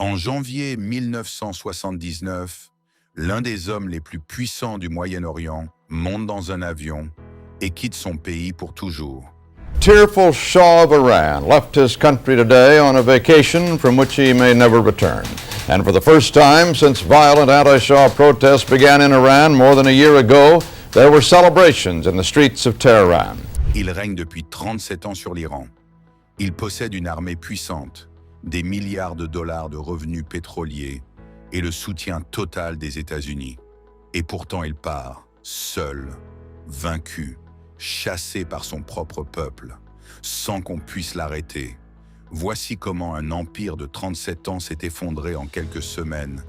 En janvier 1979, l'un des hommes les plus puissants du Moyen-Orient monte dans un avion et quitte son pays pour toujours. Tearful Shah of Iran left his country today on a vacation from which he may never return. And for the first time since violent anti-Shah protests began in Iran more than a year ago, there were celebrations in the streets of Tehran. Il règne depuis 37 ans sur l'Iran. Il possède une armée puissante, des milliards de dollars de revenus pétroliers et le soutien total des États-Unis. Et pourtant il part, seul, vaincu, chassé par son propre peuple, sans qu'on puisse l'arrêter. Voici comment un empire de 37 ans s'est effondré en quelques semaines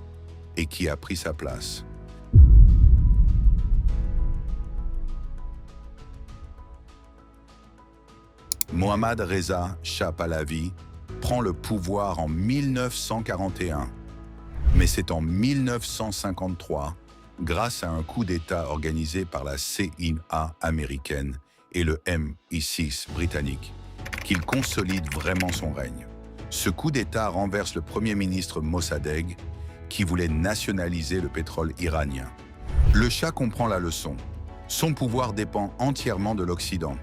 et qui a pris sa place. Mohammad Reza Shah Pahlavi prend le pouvoir en 1941. Mais c'est en 1953, grâce à un coup d'État organisé par la CIA américaine et le MI6 britannique, qu'il consolide vraiment son règne. Ce coup d'État renverse le premier ministre Mossadegh, qui voulait nationaliser le pétrole iranien. Le Shah comprend la leçon. Son pouvoir dépend entièrement de l'Occident.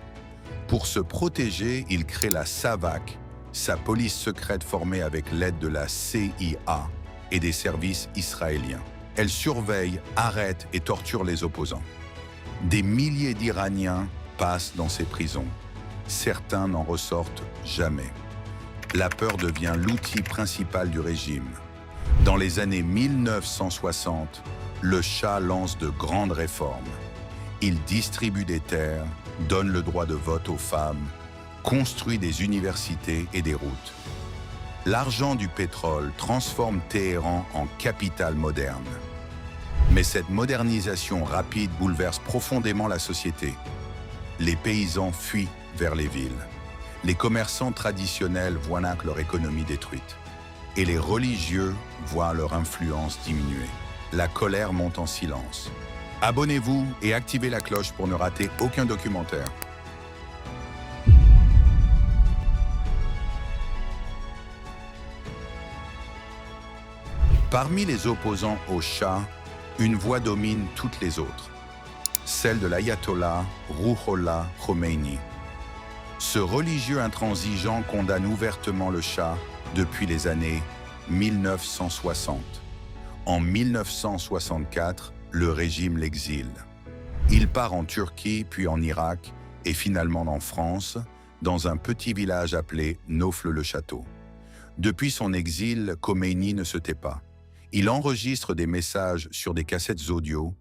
Pour se protéger, il crée la SAVAK, sa police secrète formée avec l'aide de la CIA et des services israéliens. Elle surveille, arrête et torture les opposants. Des milliers d'Iraniens passent dans ces prisons. Certains n'en ressortent jamais. La peur devient l'outil principal du régime. Dans les années 1960, le Shah lance de grandes réformes. Il distribue des terres, donne le droit de vote aux femmes, construit des universités et des routes. L'argent du pétrole transforme Téhéran en capitale moderne. Mais cette modernisation rapide bouleverse profondément la société. Les paysans fuient vers les villes. Les commerçants traditionnels voient leur économie détruite. Et les religieux voient leur influence diminuer. La colère monte en silence. Abonnez-vous et activez la cloche pour ne rater aucun documentaire. Parmi les opposants au Shah, une voix domine toutes les autres, celle de l'ayatollah Ruhollah Khomeini. Ce religieux intransigeant condamne ouvertement le Shah depuis les années 1960. En 1964, le régime l'exile. Il part en Turquie, puis en Irak, et finalement en France, dans un petit village appelé Naufle-le-Château. Depuis son exil, Khomeini ne se tait pas. Il enregistre des messages sur des cassettes audio,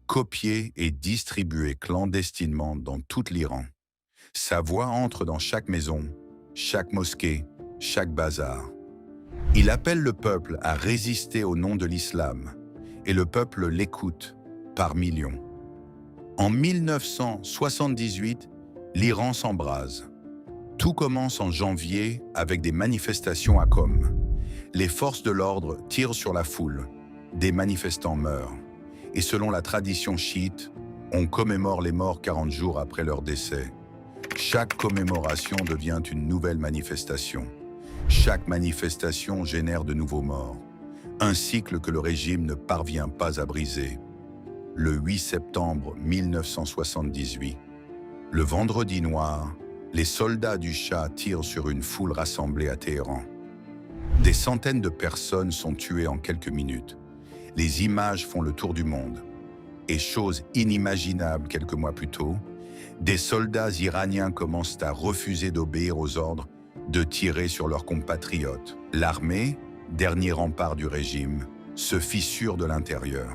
copiés et distribués clandestinement dans tout l'Iran. Sa voix entre dans chaque maison, chaque mosquée, chaque bazar. Il appelle le peuple à résister au nom de l'islam, et le peuple l'écoute par millions. En 1978, l'Iran s'embrase. Tout commence en janvier avec des manifestations à Qom. Les forces de l'ordre tirent sur la foule. Des manifestants meurent. Et selon la tradition chiite, on commémore les morts 40 jours après leur décès. Chaque commémoration devient une nouvelle manifestation. Chaque manifestation génère de nouveaux morts. Un cycle que le régime ne parvient pas à briser. Le 8 septembre 1978, le vendredi noir, les soldats du Shah tirent sur une foule rassemblée à Téhéran. Des centaines de personnes sont tuées en quelques minutes. Les images font le tour du monde. Et chose inimaginable quelques mois plus tôt, des soldats iraniens commencent à refuser d'obéir aux ordres de tirer sur leurs compatriotes. L'armée, dernier rempart du régime, se fissure de l'intérieur.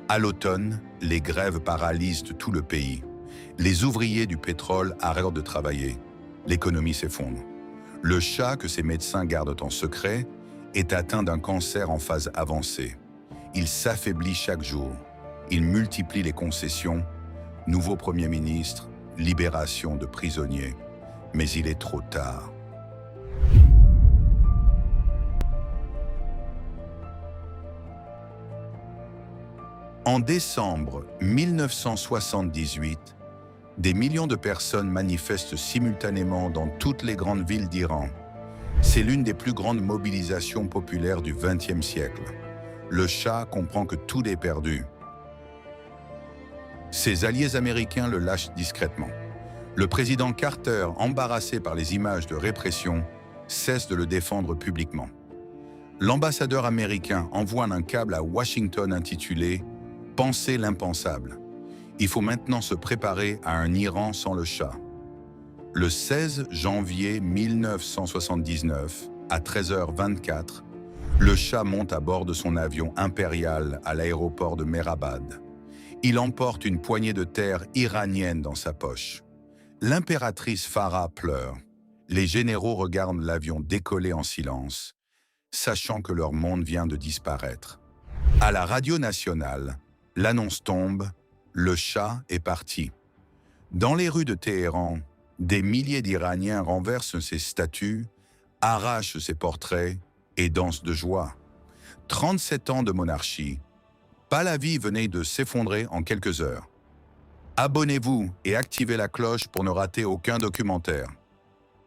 À l'automne, les grèves paralysent tout le pays. Les ouvriers du pétrole arrêtent de travailler. L'économie s'effondre. Le Shah, que ses médecins gardent en secret, est atteint d'un cancer en phase avancée. Il s'affaiblit chaque jour. Il multiplie les concessions. Nouveau Premier ministre, libération de prisonniers. Mais il est trop tard. En décembre 1978, des millions de personnes manifestent simultanément dans toutes les grandes villes d'Iran. C'est l'une des plus grandes mobilisations populaires du XXe siècle. Le Shah comprend que tout est perdu. Ses alliés américains le lâchent discrètement. Le président Carter, embarrassé par les images de répression, cesse de le défendre publiquement. L'ambassadeur américain envoie un câble à Washington intitulé « Pensez l'impensable ». Il faut maintenant se préparer à un Iran sans le Shah. Le 16 janvier 1979, à 13h24, le Shah monte à bord de son avion impérial à l'aéroport de Mehrabad. Il emporte une poignée de terre iranienne dans sa poche. L'impératrice Farah pleure. Les généraux regardent l'avion décoller en silence, sachant que leur monde vient de disparaître. À la radio nationale, l'annonce tombe, le Shah est parti. Dans les rues de Téhéran, des milliers d'Iraniens renversent ses statues, arrachent ses portraits et dansent de joie. 37 ans de monarchie. Pahlavi venait de s'effondrer en quelques heures. Abonnez-vous et activez la cloche pour ne rater aucun documentaire.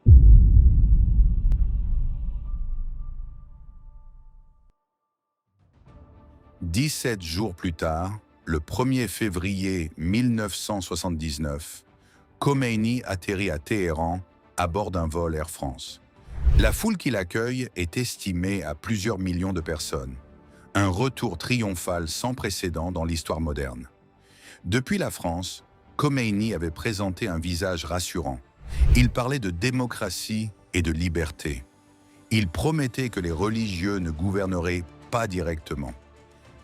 « 17 jours plus tard, le 1er février 1979, Khomeini atterrit à Téhéran à bord d'un vol Air France. La foule qui l'accueille est estimée à plusieurs millions de personnes. Un retour triomphal sans précédent dans l'histoire moderne. Depuis la France, Khomeini avait présenté un visage rassurant. Il parlait de démocratie et de liberté. Il promettait que les religieux ne gouverneraient pas directement.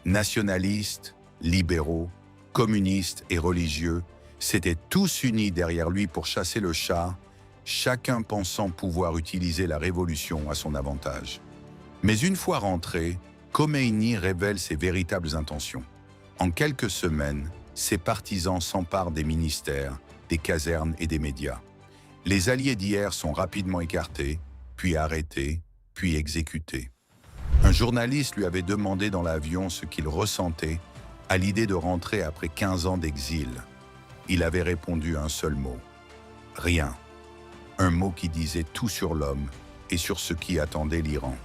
Nationalistes, libéraux, communistes et religieux s'étaient tous unis derrière lui pour chasser le Shah, chacun pensant pouvoir utiliser la révolution à son avantage. Mais une fois rentré, Khomeini révèle ses véritables intentions. En quelques semaines, ses partisans s'emparent des ministères, des casernes et des médias. Les alliés d'hier sont rapidement écartés, puis arrêtés, puis exécutés. Un journaliste lui avait demandé dans l'avion ce qu'il ressentait à l'idée de rentrer après 15 ans d'exil. Il avait répondu un seul mot. Rien. Un mot qui disait tout sur l'homme et sur ce qui attendait l'Iran.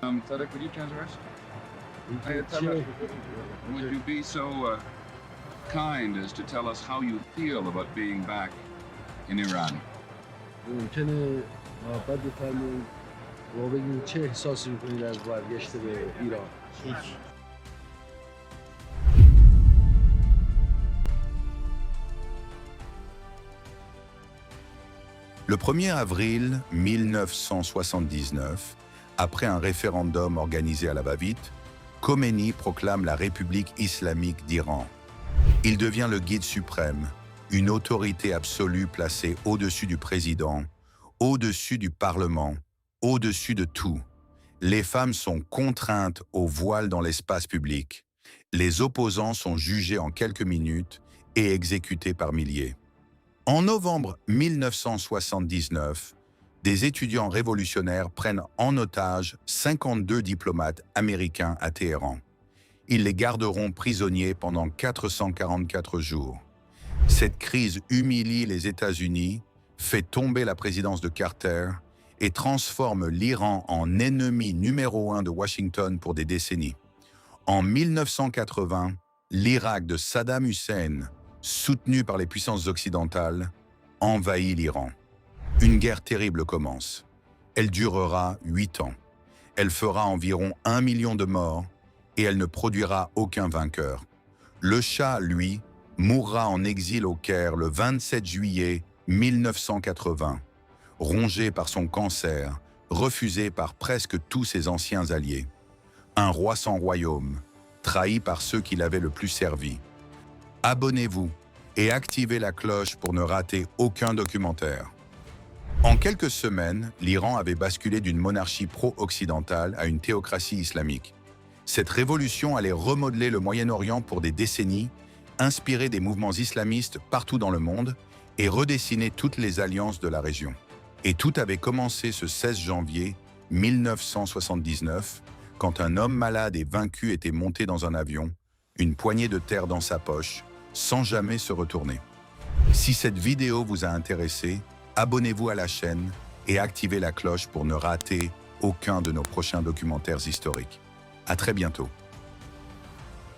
Tarek, would you transfer us? Would you be so kind as to tell us how you feel about being back in Iran? ممکنه بعد بفرمایید و بگید چه احساسی می‌کنید از برگشت به ایران؟ Le 1er avril 1979, après un référendum organisé à la va-vite, Khomeini proclame la République islamique d'Iran. Il devient le guide suprême, une autorité absolue placée au-dessus du président, au-dessus du Parlement, au-dessus de tout. Les femmes sont contraintes au voile dans l'espace public. Les opposants sont jugés en quelques minutes et exécutés par milliers. En novembre 1979, des étudiants révolutionnaires prennent en otage 52 diplomates américains à Téhéran. Ils les garderont prisonniers pendant 444 jours. Cette crise humilie les États-Unis, fait tomber la présidence de Carter et transforme l'Iran en ennemi numéro 1 de Washington pour des décennies. En 1980, l'Irak de Saddam Hussein, soutenu par les puissances occidentales, envahit l'Iran. Une guerre terrible commence. Elle durera 8 ans. Elle fera environ 1 million de morts et elle ne produira aucun vainqueur. Le Shah, lui, mourra en exil au Caire le 27 juillet 1980, rongé par son cancer, refusé par presque tous ses anciens alliés. Un roi sans royaume, trahi par ceux qui l'avaient le plus servi. Abonnez-vous et activez la cloche pour ne rater aucun documentaire. En quelques semaines, l'Iran avait basculé d'une monarchie pro-occidentale à une théocratie islamique. Cette révolution allait remodeler le Moyen-Orient pour des décennies, inspirer des mouvements islamistes partout dans le monde et redessiner toutes les alliances de la région. Et tout avait commencé ce 16 janvier 1979, quand un homme malade et vaincu était monté dans un avion, une poignée de terre dans sa poche, sans jamais se retourner. Si cette vidéo vous a intéressé, abonnez-vous à la chaîne et activez la cloche pour ne rater aucun de nos prochains documentaires historiques. À très bientôt.